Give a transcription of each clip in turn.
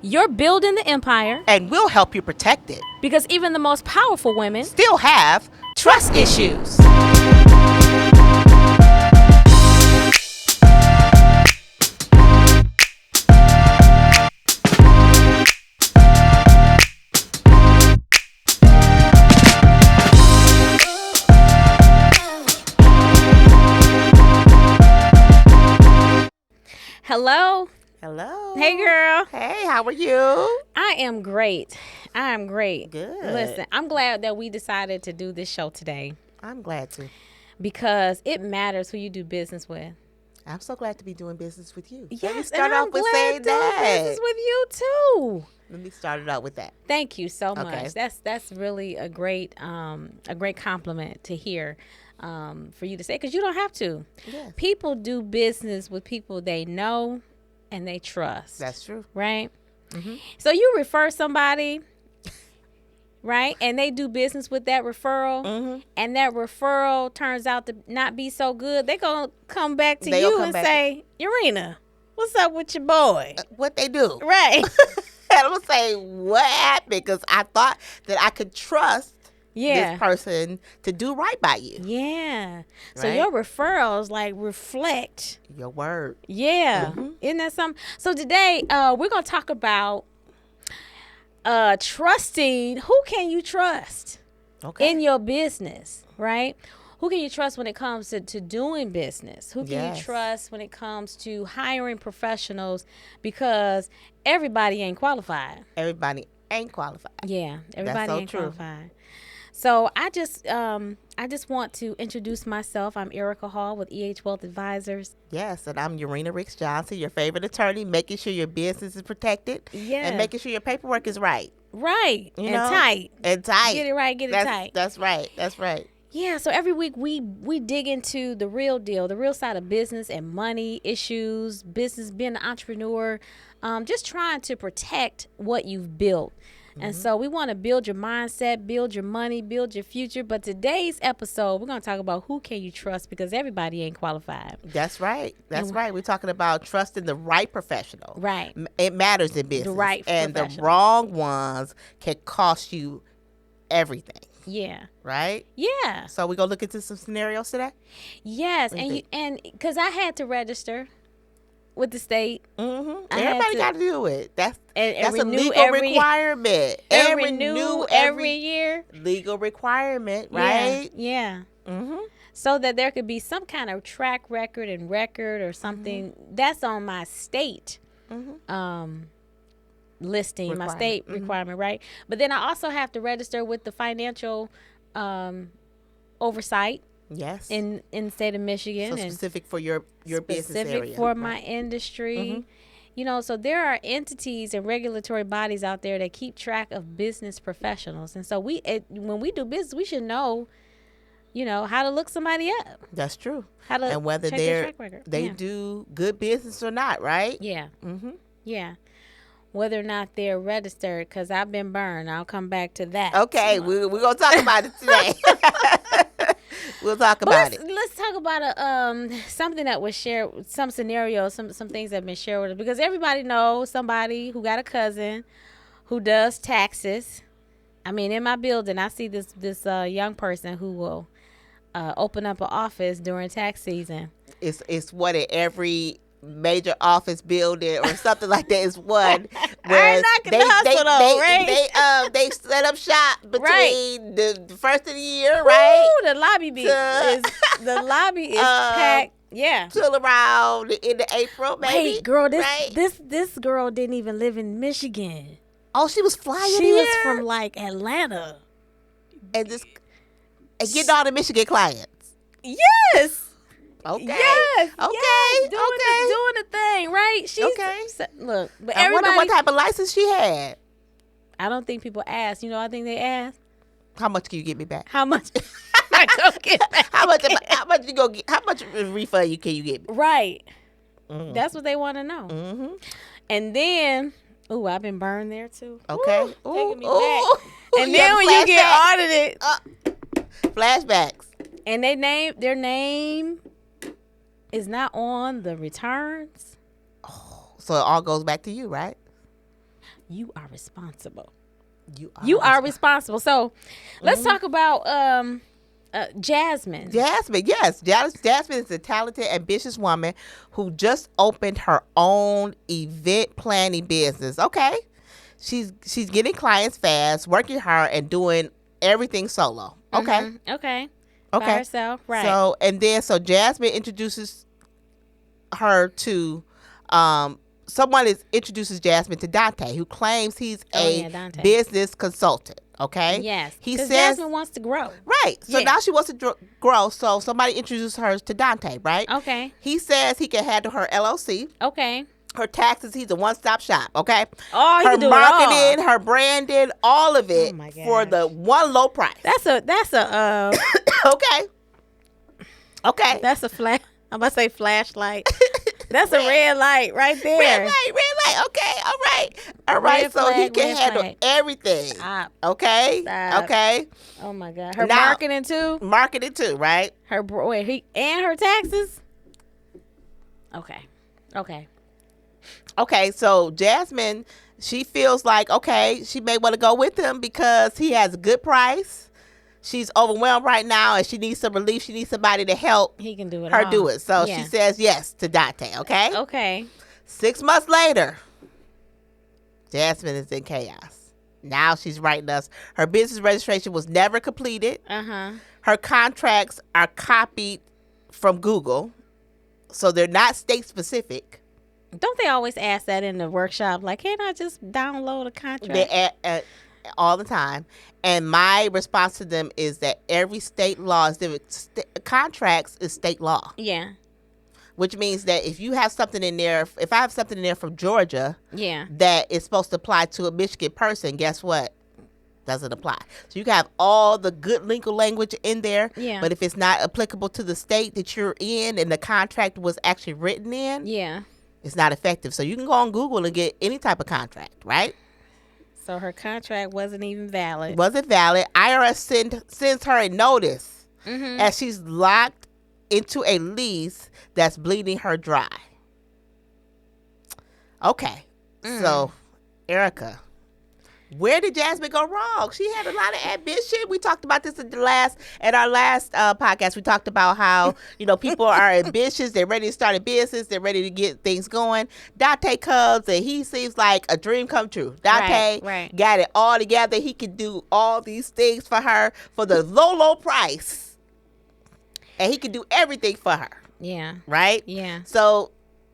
You're building the empire and we'll help you protect it. because even the most powerful women Still have trust issues. Hello. Hello. Hey, girl. Hey, how are you? I am great. Good. Listen, I'm glad that we decided to do this show today I'm glad to. because it matters who you do business with. I'm so glad to be doing business with you. Yes, Let me and start I'm off with glad saying doing that. business with you too. Let me start it out with that. Thank you so Okay. much. That's really a great compliment to hear for you to say, because you don't have to. Yes. People do business with people they know and they trust. That's true. Right? Mm-hmm. So you refer somebody, right? And they do business with that referral, Mm-hmm. and that referral turns out to not be so good. They're going to come back to They'll you come and back. say, Urenia, what's up with your boy? What they do. Right. And I'm going to say, what happened? Because I thought that I could trust Yeah. this person to do right by you. Yeah. So Right? your referrals like reflect. Your word. Yeah. Mhm. Isn't that something? So today we're going to talk about trusting. Who can you trust Okay. in your business, right? Who can you trust when it comes to doing business? Who can Yes. you trust when it comes to hiring professionals? Because everybody ain't qualified. Everybody ain't qualified. Yeah, everybody so ain't true. qualified. So I just want to introduce myself. I'm Erica Hall with EH Wealth Advisors. Yes, and I'm Urenia Ricks-Johnson, your favorite attorney, making sure your business is protected Yeah. and making sure your paperwork is right. Right. You and know? tight. And tight. Get it right, get it tight. That's right. That's right. Yeah, so every week we dig into the real deal, the real side of business and money issues, business, being an entrepreneur, just trying to protect what you've built. And so we want to build your mindset, build your money, build your future. But today's episode, we're going to talk about who can you trust, because everybody ain't qualified. That's right. That's right. We're talking about trusting the right professional. Right. It matters in business. right And the professional. wrong ones can cost you everything. Yeah. Right? Yeah. So we're going to look into some scenarios today? Yes. What do you And because I had to register with the state. Mm-hmm. I had Everybody to- got to do it. That's And a renew legal every- requirement. And renew every year. legal requirement, right? Yeah. Mm-hmm. So that there could be some kind of track record and record or something that's on my state listing, my Requirement. state requirement, right? But then I also have to register with the financial oversight Yes. in the state of Michigan. so and specific for your business specific area. for right. my industry. Mhm. You know, so there are entities and regulatory bodies out there that keep track of business professionals. And so when we do business, we should know, how to look somebody up. That's true. How to And whether check their track record. they Yeah. do good business or not, right? Yeah. Mm-hmm. Yeah. Whether or not they're registered, because I've been burned. I'll come back to that. Okay, we're going to talk about it today. We'll talk about it. Let's talk about something that was shared, some scenarios, some things that have been shared with us, because everybody knows somebody who got a cousin who does taxes. I mean, in my building, I see this young person who will open up an office during tax season. It's what at every major office building or something like that is one I where ain't knocking the hustle though, right? they set up shop between Right. the first of the year, right? Ooh, the lobby is packed. Yeah. Till around the end of April, maybe. Wait, girl, right? this girl didn't even live in Michigan. Oh, she was flying She here was from like Atlanta. and getting all the Michigan clients. Yes. Okay. Yes. Okay. Yes. Doing okay. the thing, right? She's Okay. Look, but I wonder everybody. what type of license she had. I don't think people ask. I think they ask How much can you get me back? how much. I don't get back. How much you go get? How much refund can you get me? Right. Mm. That's what they want to know. Mm-hmm. And then, I've been burned there too. Okay. Ooh, taking me Ooh. back. And You then have when you get flashback. audited, Flashbacks. and their name is not on the returns. So it all goes back to you, right? you are responsible. You are responsible. So let's talk about Jasmine. Jasmine, yes. Jasmine is a talented, ambitious woman who just opened her own event planning business. Okay. She's getting clients fast, working hard, and doing everything solo. Okay. Okay. Okay. By herself. Right. So Jasmine introduces her to someone introduces Jasmine to Dante, who claims he's Dante. business consultant. Okay. Yes. He says Jasmine wants to grow. right. So now she wants to grow. So somebody introduced her to Dante. Right. Okay. He says he can handle her LLC. Okay. Her taxes. He's a one-stop shop. Okay. Oh, he her can do marketing, it all. her branding, all of it for the one low price. That's a okay. Okay. That's a flash. I'm about to say flashlight. That's a red light right there. Red light. Okay, all right. Red So flag, he can red handle flag. everything. Stop. Okay, Stop. okay. Oh my God. Her Now- marketing too. Marketing too, right? And her taxes. Okay. Okay, so Jasmine, she feels like she may want to go with him because he has a good price. She's overwhelmed right now, and she needs some relief. She needs somebody to help He can do it. her all. do it. So Yeah. she says yes to Dante. Okay. Okay. 6 months later, Jasmine is in chaos. Now she's writing us. Her business registration was never completed. Her contracts are copied from Google, so they're not state specific. Don't they always ask that in the workshop? Like, can't I just download a contract? They all the time. And my response to them is that every state law is different. Contracts is state law. Yeah. Which means that if you have something in there, if I have something in there from Georgia, Yeah. that is supposed to apply to a Michigan person, guess what? Doesn't apply. So you can have all the good legal language in there, Yeah. but if it's not applicable to the state that you're in and the contract was actually written in, Yeah. it's not effective. So you can go on Google and get any type of contract, right? So her contract wasn't even valid. Wasn't valid. IRS sends her a notice as she's locked into a lease that's bleeding her dry. Okay. So, Erica, where did Jasmine go wrong? She had a lot of ambition. We talked about this at our last podcast. We talked about how, people are ambitious. They're ready to start a business. They're ready to get things going. Dante comes and he seems like a dream come true. Dante Right. got it all together. He could do all these things for her for the low price. And he could do everything for her. Yeah. Right? Yeah. So,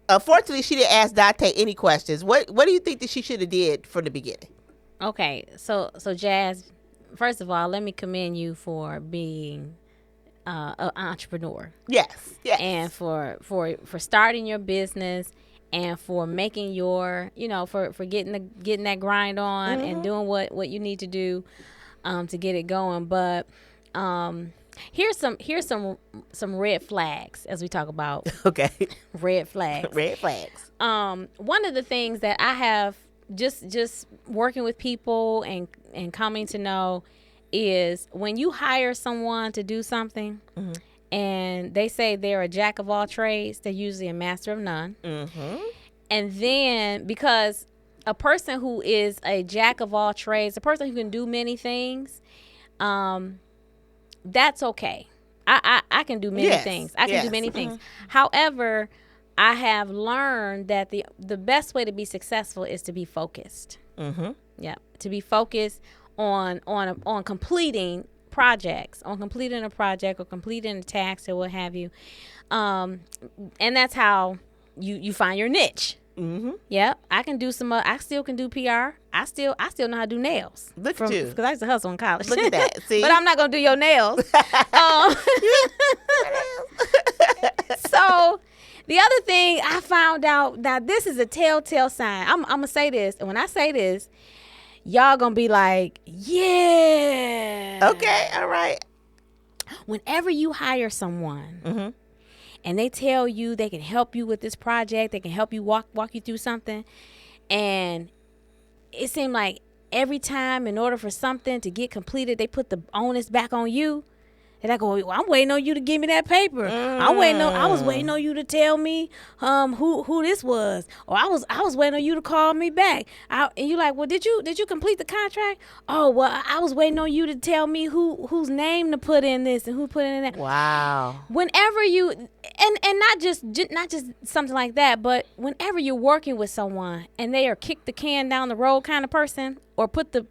unfortunately, she didn't ask Dante any questions. What do you think that she should have did from the beginning? Okay, so Jazz, first of all, let me commend you for being an entrepreneur. Yes. And for starting your business and for making your, for getting that grind on and doing what you need to do to get it going. But here's some red flags as we talk about Okay. red flags. Red flags. One of the things that I have just working with people and coming to know is when you hire someone to do something and they say they're a jack of all trades, they're usually a master of none. And then because a person who is a jack of all trades, a person who can do many things, that's okay. I can do many things. I can do many things. However, I have learned that the best way to be successful is to be focused. Yeah, to be focused on completing projects, on completing a project or completing a task or what have you. And that's how you find your niche. Yep, I can do I still can do PR. I still know how to do nails. Look at you. Because I used to hustle in college. Look at that. See? But I'm not gonna do your nails. So the other thing I found out, now this is a telltale sign. I'm gonna say this, and when I say this, y'all gonna be like, yeah. Okay. All right. Whenever you hire someone and they tell you they can help you with this project, they can help you walk you through something, and it seemed like every time in order for something to get completed, they put the onus back on you, And I go, well, I'm waiting on you to give me that paper. I was waiting on you to tell me who this was, or I was waiting on you to call me back. And you like, well, did you complete the contract? Oh, well, I was waiting on you to tell me whose name to put in this and who put in that. Wow. Whenever you and not just something like that, but whenever you're working with someone and they are kick the can down the road kind of person, or put the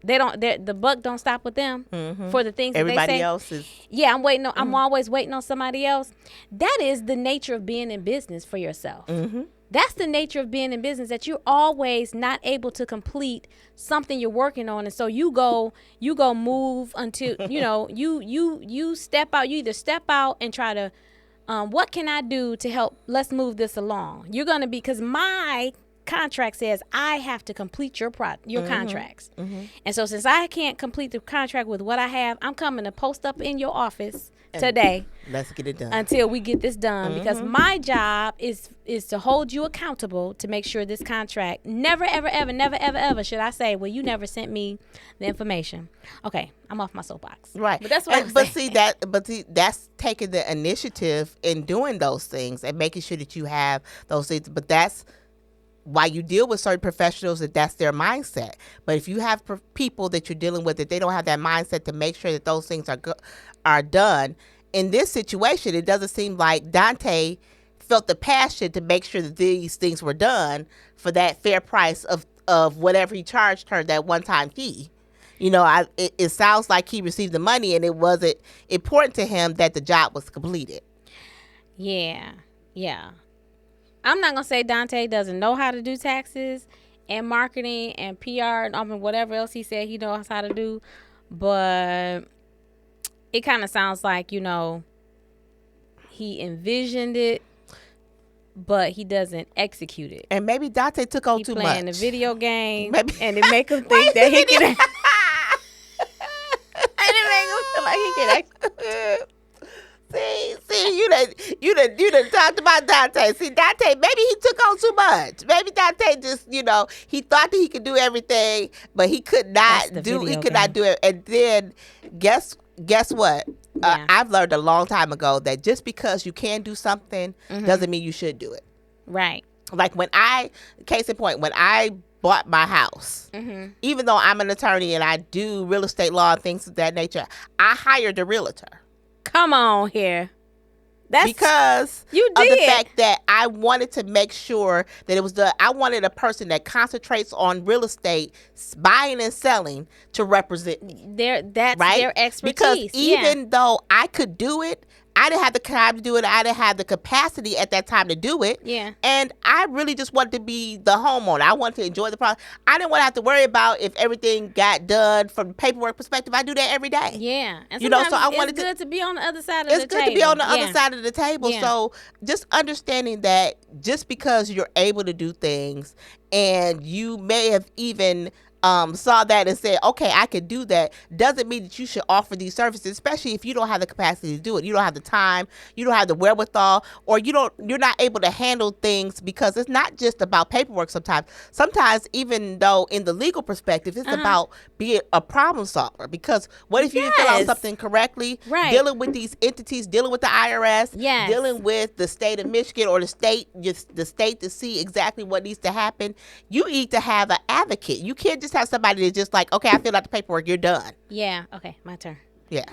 the buck don't stop with them for the things everybody that they say. else is. Yeah, I'm always waiting on somebody else. That is the nature of being in business for yourself. That's the nature of being in business, that you're always not able to complete something you're working on, and so you go move until you step out. You either step out and try to what can I do to help? Let's move this along. You're gonna be, because my contract says I have to complete your contracts. And so since I can't complete the contract with what I have, I'm coming to post up in your office today. Let's get it done until we get this done, because my job is to hold you accountable to make sure this contract never ever should I say, well, you never sent me the information. Okay, I'm off my soapbox. Right. But that's what I'm saying. That's taking the initiative in doing those things and making sure that you have those things. But that's why you deal with certain professionals, that's their mindset. But if you have people that you're dealing with that they don't have that mindset to make sure that those things are done, in this situation, it doesn't seem like Dante felt the passion to make sure that these things were done for that fair price of whatever he charged her, that one-time fee. It sounds like he received the money and it wasn't important to him that the job was completed. Yeah. I'm not going to say Dante doesn't know how to do taxes and marketing and PR and whatever else he said he knows how to do. But it kind of sounds like, he envisioned it, but he doesn't execute it. And maybe Dante took on too much. He playing a video game, and it make him think that he can. And it make him feel like he can execute. See, you done talked about Dante. See, Dante, maybe he took on too much. Maybe Dante just, he thought that he could do everything, but he could not do it. And then guess what? Yeah. I've learned a long time ago that just because you can do something doesn't mean you should do it. Right. Like case in point, when I bought my house, even though I'm an attorney and I do real estate law and things of that nature, I hired a realtor. Come on here. That's because you of did. the fact that I wanted to make sure that I wanted a person that concentrates on real estate, buying and selling, to represent me. That's right? Their expertise. Because even though I could do it, I didn't have the time to do it. I didn't have the capacity at that time to do it. Yeah. And I really just wanted to be the homeowner. I wanted to enjoy the process. I didn't want to have to worry about if everything got done from the paperwork perspective. I do that every day. Yeah. And so I wanted it's good to be on the other side of the table. It's good to be on the other side of the table. Yeah. So just understanding that just because you're able to do things, and you may have even saw that and said, okay, I could do that, doesn't mean that you should offer these services, especially if you don't have the capacity to do it. You don't have the time, you don't have the wherewithal, or you're not able to handle things, because it's not just about paperwork sometimes. Sometimes, even though in the legal perspective, it's about being a problem solver, because what if you didn't fill out something correctly? Right. Dealing with these entities, dealing with the IRS, yes. dealing with the state of Michigan or the state to see exactly what needs to happen. You need to have an advocate. You can't just have somebody that's just like, okay, I filled out the paperwork, you're done. Yeah. Okay, my turn. Yeah.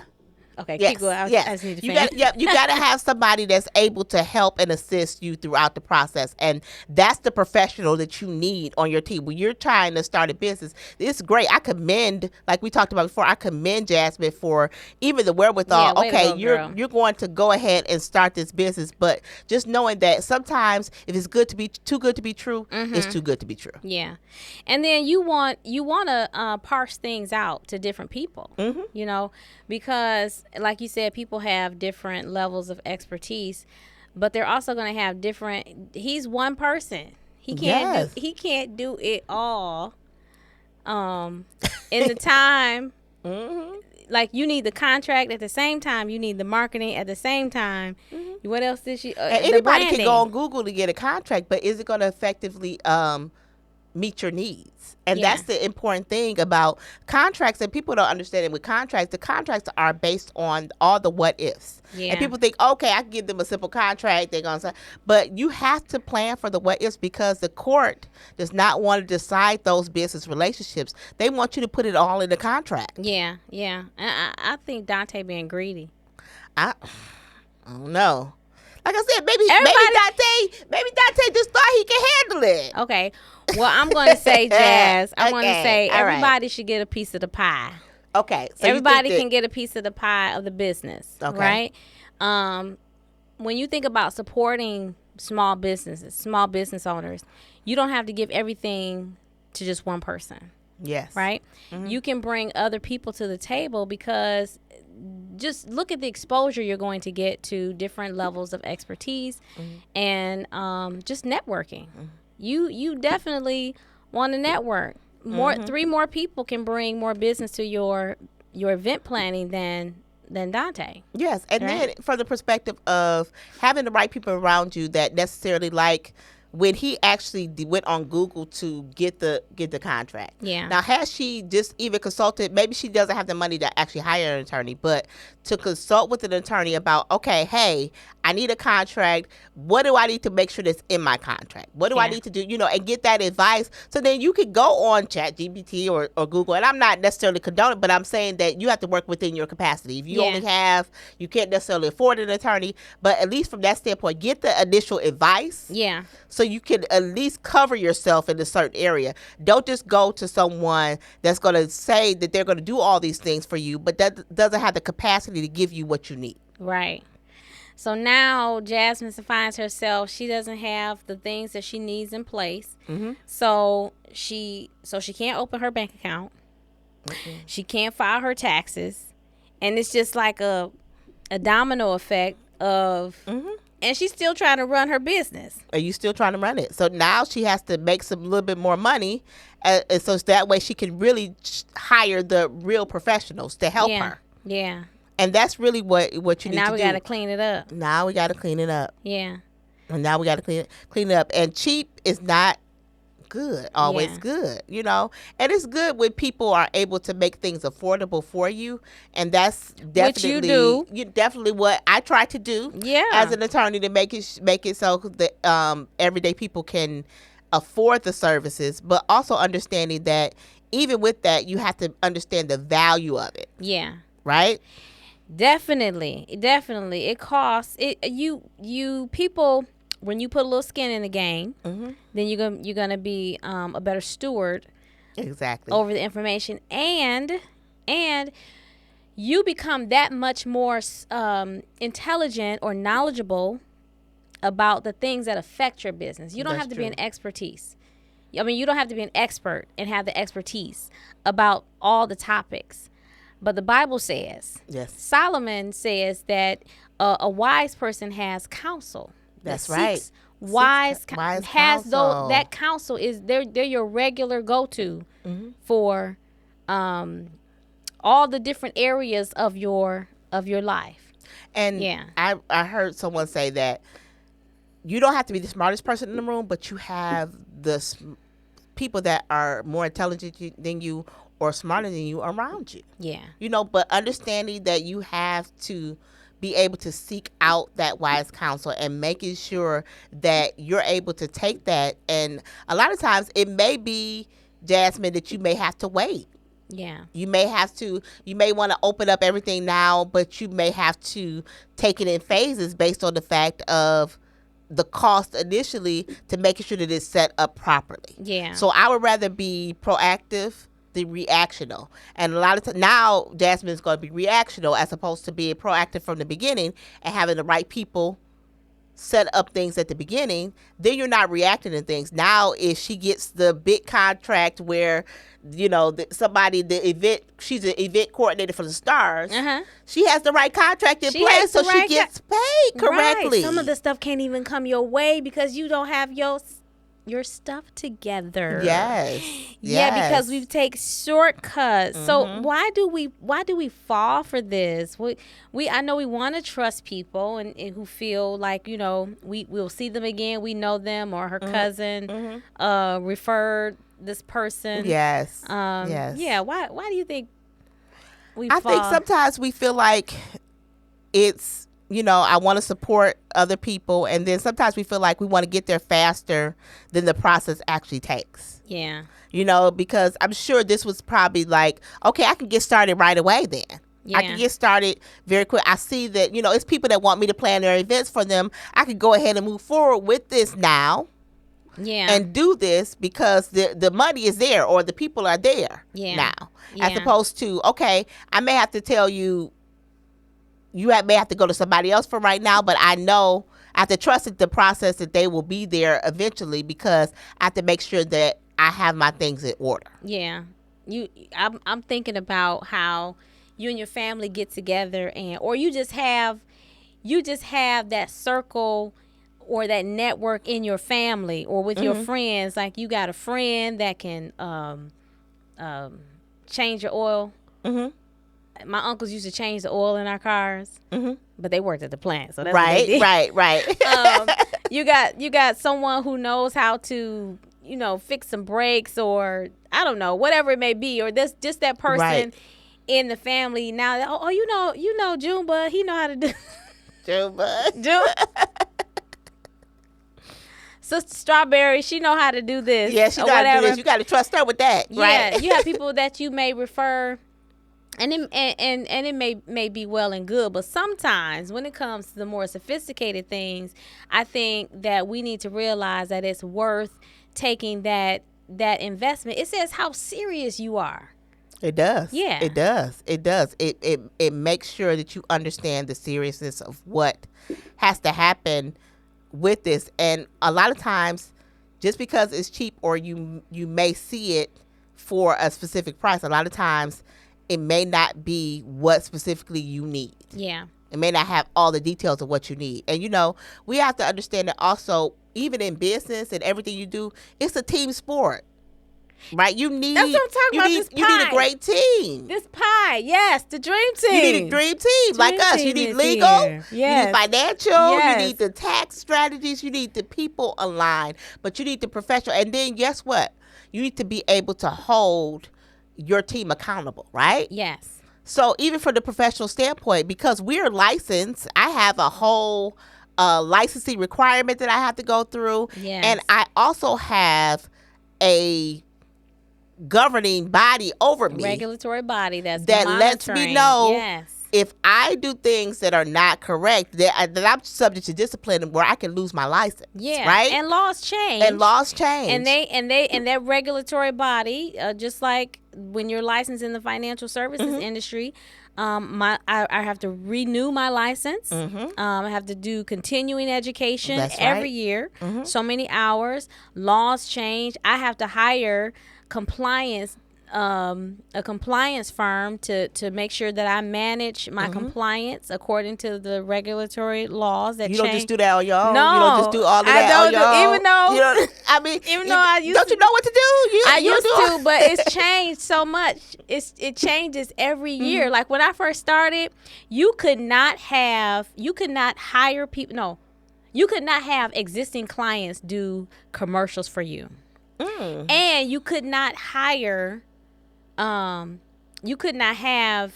Okay, yes. keep going. I just need to finish. You got to have somebody that's able to help and assist you throughout the process, and that's the professional that you need on your team when you're trying to start a business. It's great. I commend, like we talked about before, I commend Jasmine for even the wherewithal. You're going to go ahead and start this business, but just knowing that sometimes if it's too good to be true, it's too good to be true. Yeah, and then you want to parse things out to different people. Because like you said, people have different levels of expertise, but they're also going to have different. He's one person. He can't do it all. In the time, like you need the contract at the same time, you need the marketing at the same time. What else did she? And anybody can go on Google to get a contract, but is it going to effectively meet your needs. And Yeah. that's the important thing about contracts, and people don't understand it with contracts. The contracts are based on all the what ifs. Yeah. And people think, okay, I can give them a simple contract. They're going to say, but you have to plan for the what ifs, because the court does not want to decide those business relationships. They want you to put it all in the contract. Yeah. I think Dante being greedy. I don't know. Like I said, maybe Dante just thought he could handle it. Okay. Well, I'm going to say, Jazz, I'm going to Okay, say all right. everybody should get a piece of the pie. Okay. So Everybody you think can get a piece of the pie of the business, Okay. right? When you think about supporting small businesses, small business owners, you don't have to give everything to just one person, yes. right? Mm-hmm. You can bring other people to the table, because just look at the exposure you're going to get to different levels of expertise and just networking. You definitely want to network. Three more people can bring more business to your event planning than Dante. Yes, and Right. then from the perspective of having the right people around you that necessarily, like when he actually went on Google to get the contract. Yeah. Now, has she just even consulted? Maybe she doesn't have the money to actually hire an attorney, but to consult with an attorney about, okay, hey, I need a contract. What do I need to make sure that's in my contract? What do I Yeah. need to do? And get that advice. So then you could go on ChatGPT or Google. And I'm not necessarily condoning, but I'm saying that you have to work within your capacity. If you Yeah. you can't necessarily afford an attorney, but at least from that standpoint, get the initial advice. Yeah. So you can at least cover yourself in a certain area. Don't just go to someone that's going to say that they're going to do all these things for you, but that doesn't have the capacity to give you what you need. Right. So now Jasmine finds herself, she doesn't have the things that she needs in place. So she can't open her bank account. She can't file her taxes. And it's just like a domino effect of and she's still trying to run her business. Are you still trying to run it? So now she has to make some little bit more money, and so that way she can really hire the real professionals to help her. Yeah. And that's really what you need to do. Now we got to clean it up. Now we got to clean it up. Yeah. And now we got to clean it up. And cheap is not good. Always Yeah. good, And it's good when people are able to make things affordable for you, and that's definitely Which you do. Definitely what I try to do. Yeah. As an attorney, to make it so that everyday people can afford the services, but also understanding that even with that, you have to understand the value of it. Yeah. Right? Definitely. It costs you people. When you put a little skin in the game, then you're gonna be a better steward Exactly. over the information, and you become that much more intelligent or knowledgeable about the things that affect your business. You don't That's have to be true. an expertise. I mean, you don't have to be an expert and have the expertise about all the topics. But the Bible says, Yes. Solomon says that a wise person has counsel. That's that right. seeks Wise counsel. that counsel is they're your regular go-to for all the different areas of your life. And Yeah. I heard someone say that you don't have to be the smartest person in the room, but you have people that are more intelligent than you or smarter than you around you. Yeah. But understanding that you have to be able to seek out that wise counsel and making sure that you're able to take that. And a lot of times it may be, Jasmine, that you may have to wait. Yeah. You may want to open up everything now, but you may have to take it in phases based on the fact of the cost initially to making sure that it's set up properly. Yeah. So I would rather be proactive than reactional. And a lot of times now, Jasmine is going to be reactional as opposed to being proactive from the beginning and having the right people set up things at the beginning. Then you're not reacting to things. Now, if she gets the big contract where, she's an event coordinator for the Stars, she has the right contract in place, so she gets paid correctly. Right. Some of the stuff can't even come your way because you don't have your your stuff together. Yes. Yeah, because we take shortcuts. So why do we fall for this? I know we want to trust people and who feel like, we'll see them again, we know them, or her cousin referred this person. Yes. Yes. Yeah, why do you think I think sometimes we feel like it's, I want to support other people, and then sometimes we feel like we want to get there faster than the process actually takes. Yeah. Because I'm sure this was probably like, okay, I can get started right away then. Yeah. I can get started very quick. I see that, it's people that want me to plan their events for them. I could go ahead and move forward with this now. Yeah. And do this because the money is there, or the people are there now. Yeah. As opposed to, okay, I may have to tell you, may have to go to somebody else for right now, but I know I have to trust the process that they will be there eventually, because I have to make sure that I have my things in order. Yeah. I'm thinking about how you and your family get together, or you just have that circle or that network in your family or with your friends. Like, you got a friend that can change your oil. My uncles used to change the oil in our cars, but they worked at the plant, so that's what they did. Right. You got someone who knows how to, fix some brakes, or I don't know, whatever it may be, or that's just that person in the family. Now, you know, Junebug, he know how to do. Junebug. Sister Strawberry, she know how to do this. Yeah, she know how to do this. You got to trust her with that, right? Yeah, you have people that you may refer. And it may be well and good, but sometimes when it comes to the more sophisticated things, I think that we need to realize that it's worth taking that investment. It says how serious you are. It does. Yeah. It does. It makes sure that you understand the seriousness of what has to happen with this. And a lot of times, just because it's cheap, or you may see it for a specific price, a lot of times it may not be what specifically you need. Yeah. It may not have all the details of what you need. And, we have to understand that also, even in business and everything you do, it's a team sport. Right? You need, that's what I'm talking about, this pie. You need a great team. This pie, yes, the dream team. You need a dream team like us. You need legal, you need financial, you need the tax strategies, you need the people aligned, but you need the professional. And then guess what? You need to be able to hold your team accountable, right? Yes. So even from the professional standpoint, because we're licensed, I have a whole licensing requirement that I have to go through. Yes. And I also have a governing body over me, regulatory body that lets me know yes. if I do things that are not correct, that I'm subject to discipline, where I can lose my license. Yeah, right. And laws change. And that regulatory body, just like when you're licensed in the financial services industry, I have to renew my license. I have to do continuing education every year. So many hours. Laws change. I have to hire compliance, a compliance firm to make sure that I manage my compliance according to the regulatory laws that you change. Don't just do that on your own. No, you don't just do all of that on your own. Even though I used don't you know what to do? I used to, but it's changed so much. It changes every year. Like when I first started, you could not hire people. No, you could not have existing clients do commercials for you. And you could not hire, you could not have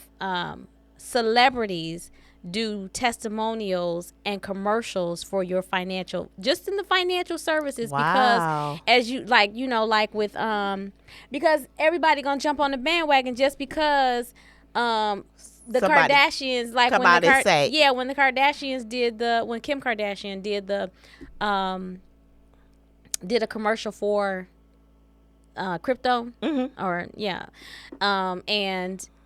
celebrities do testimonials and commercials for your just in the financial services. Because as you like with because everybody gonna jump on the bandwagon just because the Kardashians, like when the Kardashians when Kim Kardashian did a commercial for crypto and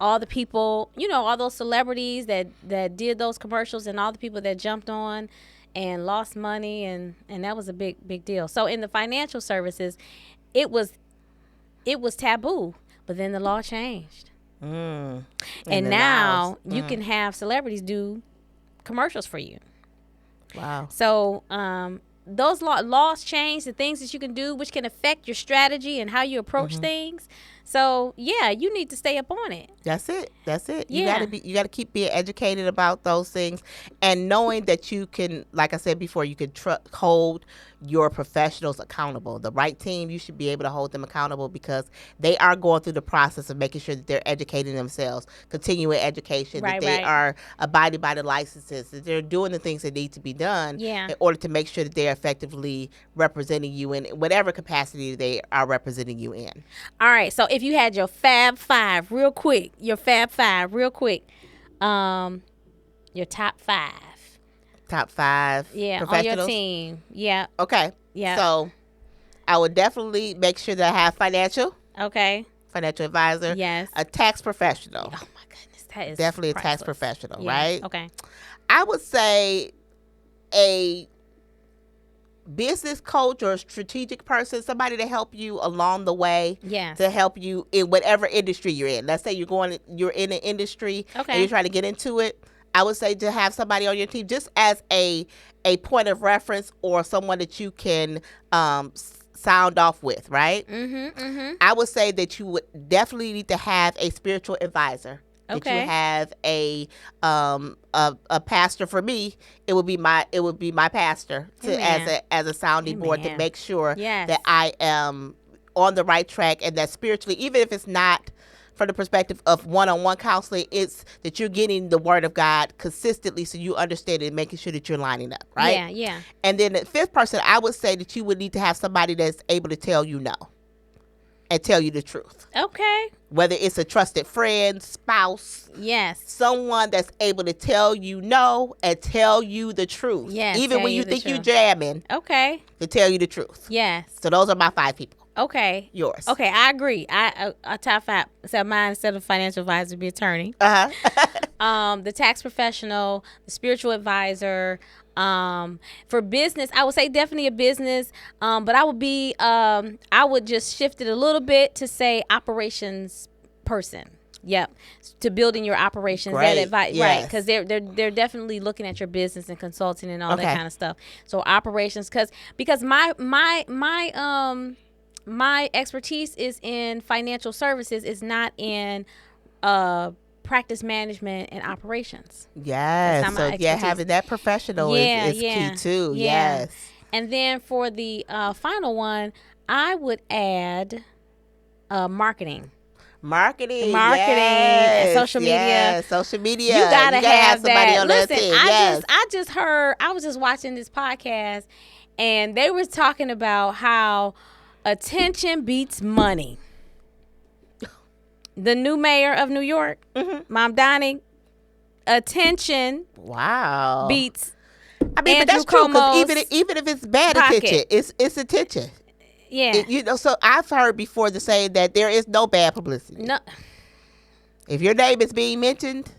all the people, all those celebrities that did those commercials, and all the people that jumped on and lost money, and that was a big deal. So in the financial services, it was taboo, but then the law changed. And now you can have celebrities do commercials for you. Wow. So those laws change, the things that you can do, which can affect your strategy and how you approach things. So yeah, you need to stay up on it. That's it. Yeah. You gotta keep being educated about those things, and knowing that you can, like I said before, you can hold your professionals accountable. The right team, you should be able to hold them accountable because they are going through the process of making sure that they're educating themselves, continuing education, that they are abiding by the licenses, that they're doing the things that need to be done in order to make sure that they're effectively representing you in whatever capacity they are representing you in. All right. So if you had your Fab Five real quick, your top five. Top five on your team. Yeah. Okay. Yeah. So I would definitely make sure that I have financial advisor. Yes. A tax professional. Oh my goodness, that is definitely priceless. A tax professional, right? Okay. I would say a business coach or a strategic person, somebody to help you along the way. Yes. To help you in whatever industry you're in. Let's say you're in an industry and you're trying to get into it. I would say to have somebody on your team just as a point of reference or someone that you can sound off with, right? I would say that you would definitely need to have a spiritual advisor. That you have a pastor. For me, it would be my pastor as a sounding board to make sure that I am on the right track, and that spiritually, even if it's not from the perspective of one-on-one counseling, it's that you're getting the word of God consistently so you understand it and making sure that you're lining up, right? Yeah. And then the fifth person, I would say that you would need to have somebody that's able to tell you no and tell you the truth. Okay. Whether it's a trusted friend, spouse. Yes. Someone that's able to tell you no and tell you the truth. Yes. Even when you think you're jamming. Okay. To tell you the truth. Yes. So those are my 5 people. Okay. Yours. Okay, I agree. I top 5. So mine, instead of financial advisor, be attorney. The tax professional, the spiritual advisor. For business, I would say definitely a business. But I would just shift it a little bit to say operations person. Yep. To building your operations. Great. That advice, yes. Right? Because they're definitely looking at your business and consulting and all that kind of stuff. So operations, because my expertise is in financial services. It's not in practice management and operations. Yes. So having that professional is key too. Yeah. Yes. And then for the final one, I would add marketing. Marketing, and social media. Yes, social media. You gotta have somebody that. on Listen, that I was just watching this podcast, and they were talking about how attention beats money. The new mayor of New York, Mom Donnie, attention. Wow. Beats. I mean, but that's true, because even if it's bad attention, it's attention. Yeah. So I've heard before the saying that there is no bad publicity. No. If your name is being mentioned,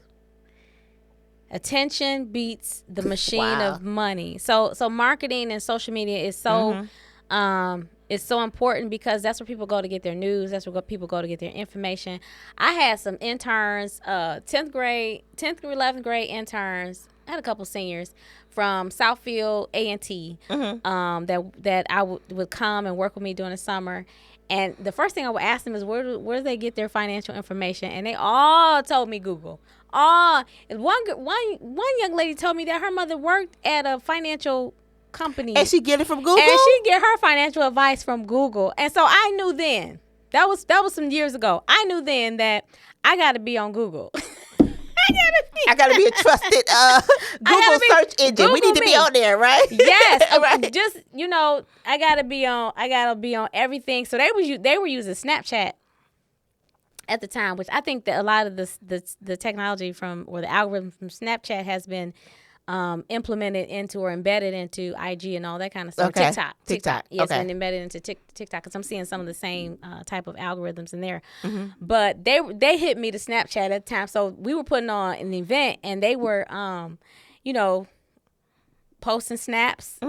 attention beats the machine of money. So marketing and social media is so it's so important, because that's where people go to get their news. That's where people go to get their information. I had some interns, 10th through 11th grade interns. I had a couple seniors from Southfield A&T that I would come and work with me during the summer. And the first thing I would ask them is where do they get their financial information? And they all told me Google. One young lady told me that her mother worked at a financial company. And she get it from Google? And she get her financial advice from Google. And so I knew then, that was some years ago, I knew then that I got to be on Google. I gotta be a trusted Google search engine. Google we need to be on there, right? Yes. Right. Just I gotta be on everything. So they were using Snapchat at the time, which I think that a lot of the technology or the algorithm from Snapchat has been implemented into or embedded into IG and all that kind of stuff. Okay. TikTok. Yes, okay. And embedded into TikTok, because I'm seeing some of the same type of algorithms in there. But they hit me to Snapchat at the time. So we were putting on an event, and they were, posting snaps,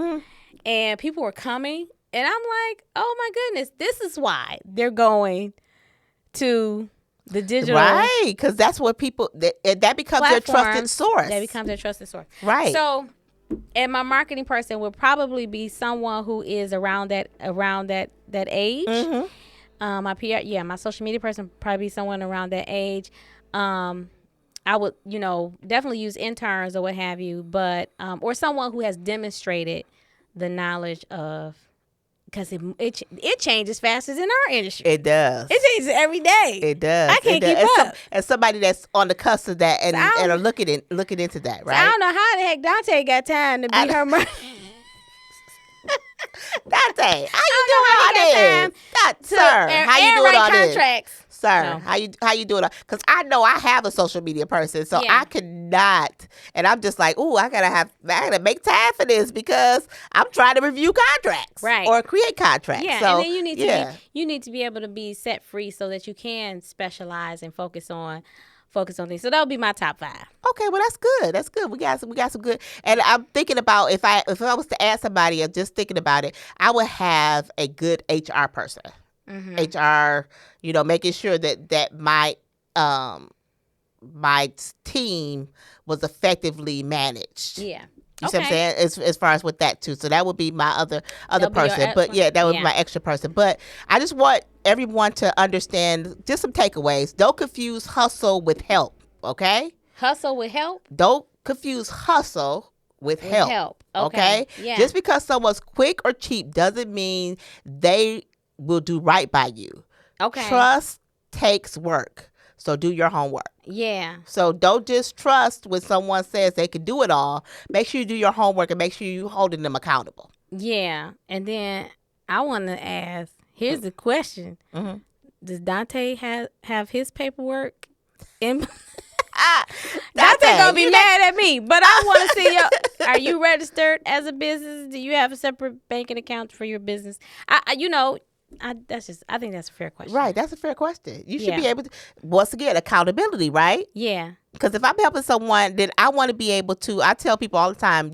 and people were coming, and I'm like, oh my goodness, this is why they're going to the digital, right? Because that's what people that becomes their trusted source. That becomes their trusted source, right? So And my marketing person will probably be someone who is around that age. My PR, my social media person probably be someone around that age. I would, definitely use interns or what have you, but or someone who has demonstrated the knowledge of, because it changes faster than our industry. It does. It changes every day. It does. I can't keep up. And somebody that's on the cusp of that and are looking into that, right? So I don't know how the heck Dante got time to be her mother. Dante, how you doing all this? Sir, how you doing all this? Sir, no. How you doing? Because I know I have a social media person, so I cannot. And I'm just like, ooh, I gotta make time for this because I'm trying to review contracts, right, or create contracts. Yeah, so, and then you need to be able to be set free so that you can specialize and focus on things. So that would be my top 5. Okay, well that's good. That's good. We got some good. And I'm thinking about if I was to ask somebody, or just thinking about it, I would have a good HR person. HR, making sure that my my team was effectively managed. Yeah. You see what I'm saying? As far as with that too. So that would be my other person. But that would be my extra person. But I just want everyone to understand just some takeaways. Don't confuse hustle with help. Okay? Hustle with help? Don't confuse hustle with help. Okay? Yeah. Just because someone's quick or cheap doesn't mean they will do right by you. Okay. Trust takes work. So do your homework. Yeah. So don't just trust when someone says they can do it all. Make sure you do your homework and make sure you're holding them accountable. Yeah. And then I want to ask, here's the question. Does Dante have his paperwork in? Dante gonna be mad at me, but I want to see are you registered as a business? Do you have a separate banking account for your business? I think that's a fair question. Right, that's a fair question. You should be able to, once again, accountability, right? Yeah. Because if I'm helping someone, then I want to be able to, I tell people all the time,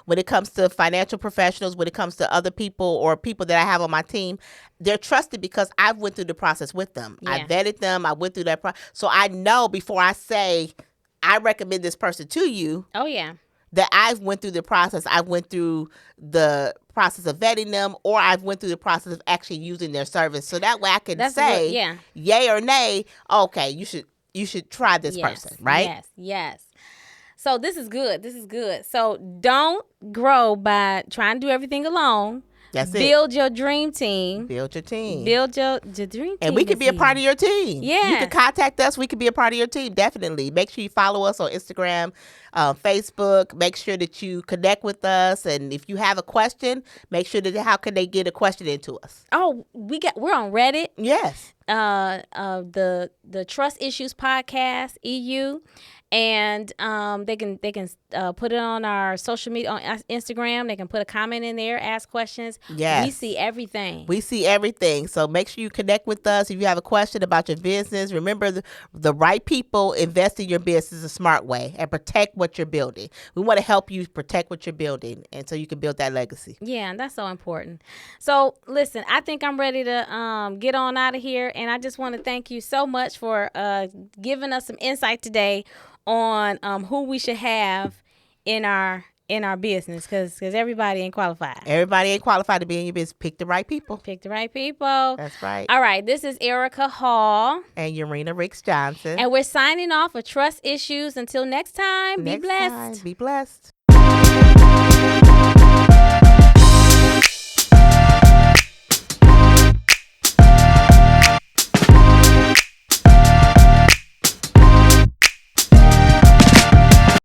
when it comes to financial professionals, when it comes to other people or people that I have on my team, they're trusted because I went through the process with them. Yeah. I vetted them. I went through that process. So I know before I say, I recommend this person to you. Oh, yeah. That I've went through the process. I went through the process of vetting them, or I've went through the process of actually using their service. So that way I can say, yay or nay, okay, you should try this person, right? Yes. So this is good. So don't grow by trying to do everything alone. That's Build your dream team. Build your team. Build your dream team. And we can be a part of your team. Yeah. You can contact us. We can be a part of your team. Definitely. Make sure you follow us on Instagram, Facebook. Make sure that you connect with us. And if you have a question, make sure that how can they get a question into us? Oh, we're on Reddit. Yes. The Trust Issues Podcast, EU. And they can put it on our social media, on Instagram. They can put a comment in there, ask questions. Yes. We see everything. So make sure you connect with us. If you have a question about your business, remember the right people invest in your business a smart way and protect what you're building. We want to help you protect what you're building, and so you can build that legacy. Yeah, and that's so important. So listen, I think I'm ready to get on out of here, and I just want to thank you so much for giving us some insight today on who we should have in our business, because everybody ain't qualified. Everybody ain't qualified to be in your business. Pick the right people. That's right. All right. This is Erica Hall and Urenia Ricks-Johnson, and we're signing off for Trust Issues. Until next time, be blessed. Be blessed.